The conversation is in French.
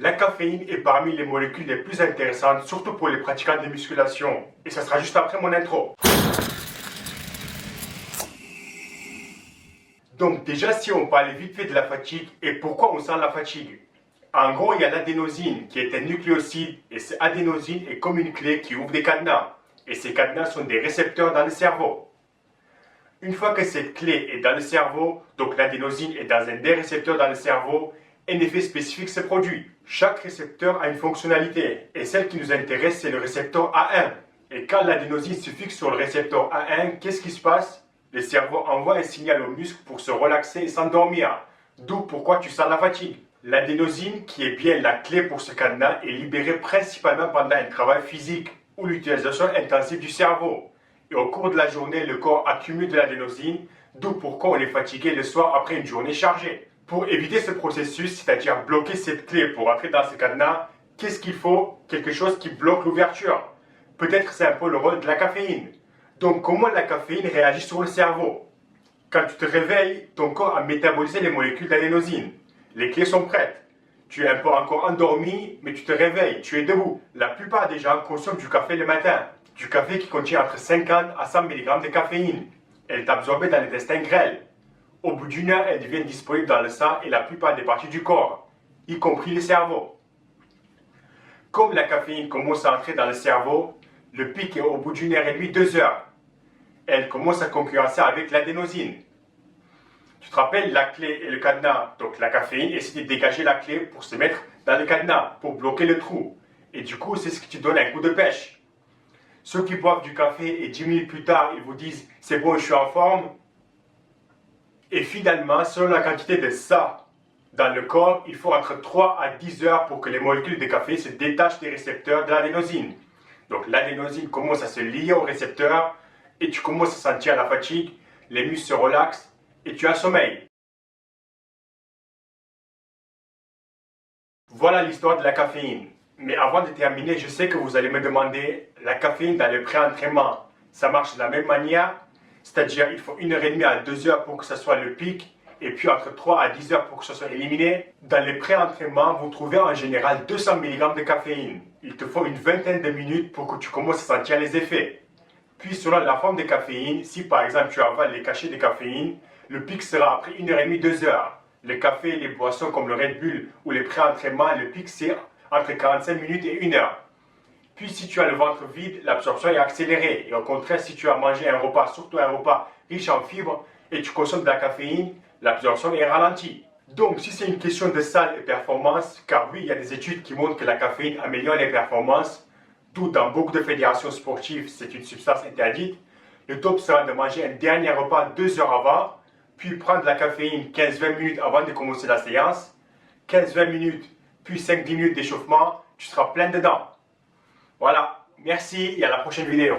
La caféine est parmi les molécules les plus intéressantes, surtout pour les pratiquants de musculation. Et ça sera juste après mon intro. Donc déjà, si on parlait vite fait de la fatigue et pourquoi on sent la fatigue. En gros, il y a l'adénosine qui est un nucléoside et cette adénosine est comme une clé qui ouvre des cadenas. Et ces cadenas sont des récepteurs dans le cerveau. Une fois que cette clé est dans le cerveau, donc l'adénosine est dans un des récepteurs dans le cerveau, un effet spécifique se produit. Chaque récepteur a une fonctionnalité et celle qui nous intéresse, c'est le récepteur A1. Et quand l'adénosine se fixe sur le récepteur A1, qu'est-ce qui se passe? Le cerveau envoie un signal au muscle pour se relaxer et s'endormir. D'où pourquoi tu sens la fatigue. L'adénosine, qui est bien la clé pour ce cadenas, est libérée principalement pendant un travail physique ou l'utilisation intensive du cerveau. Et au cours de la journée, le corps accumule de l'adénosine, d'où pourquoi on est fatigué le soir après une journée chargée. Pour éviter ce processus, c'est-à-dire bloquer cette clé pour entrer dans ce cadenas, qu'est-ce qu'il faut? Quelque chose qui bloque l'ouverture. Peut-être c'est un peu le rôle de la caféine. Donc comment la caféine réagit sur le cerveau? Quand tu te réveilles, ton corps a métabolisé les molécules d'adénosine. Les clés sont prêtes. Tu es un peu encore endormi, mais tu te réveilles, tu es debout. La plupart des gens consomment du café le matin. Du café qui contient entre 50 à 100 mg de caféine. Elle est absorbée dans l'intestin grêle. Au bout d'une heure, elle devient disponible dans le sang et la plupart des parties du corps, y compris le cerveau. Comme la caféine commence à entrer dans le cerveau, le pic est au bout d'une heure et demie, 2 heures. Elle commence à concurrencer avec l'adénosine. Tu te rappelles la clé et le cadenas, donc la caféine essaie de dégager la clé pour se mettre dans le cadenas, pour bloquer le trou. Et du coup, c'est ce qui te donne un coup de pêche. Ceux qui boivent du café et 10 minutes plus tard, ils vous disent « c'est bon, je suis en forme ». Et finalement, selon la quantité de ça dans le corps, il faut entre 3 à 10 heures pour que les molécules de café se détachent des récepteurs de l'adénosine. Donc l'adénosine commence à se lier aux récepteurs et tu commences à sentir la fatigue, les muscles se relaxent et tu as sommeil. Voilà l'histoire de la caféine. Mais avant de terminer, je sais que vous allez me demander, la caféine dans le pré-entraînement, ça marche de la même manière? C'est-à-dire, il faut 1h30 à 2 heures pour que ce soit le pic, et puis entre 3 à 10 heures pour que ce soit éliminé. Dans les pré-entraînements, vous trouvez en général 200 mg de caféine. Il te faut une vingtaine de minutes pour que tu commences à sentir les effets. Puis selon la forme de caféine, si par exemple tu avales les cachets de caféine, le pic sera après 1h30, 2 heures. Le café, les boissons comme le Red Bull ou les pré-entraînements, le pic c'est entre 45 minutes et 1 heure. Puis si tu as le ventre vide, l'absorption est accélérée. Et au contraire, si tu as mangé un repas, surtout un repas riche en fibres, et tu consommes de la caféine, l'absorption est ralentie. Donc si c'est une question de salle et performance, car oui, il y a des études qui montrent que la caféine améliore les performances, d'où dans beaucoup de fédérations sportives, c'est une substance interdite, le top sera de manger un dernier repas 2 heures avant, puis prendre la caféine 15-20 minutes avant de commencer la séance, 15-20 minutes, puis 5-10 minutes d'échauffement, tu seras plein dedans. Voilà, merci et à la prochaine vidéo.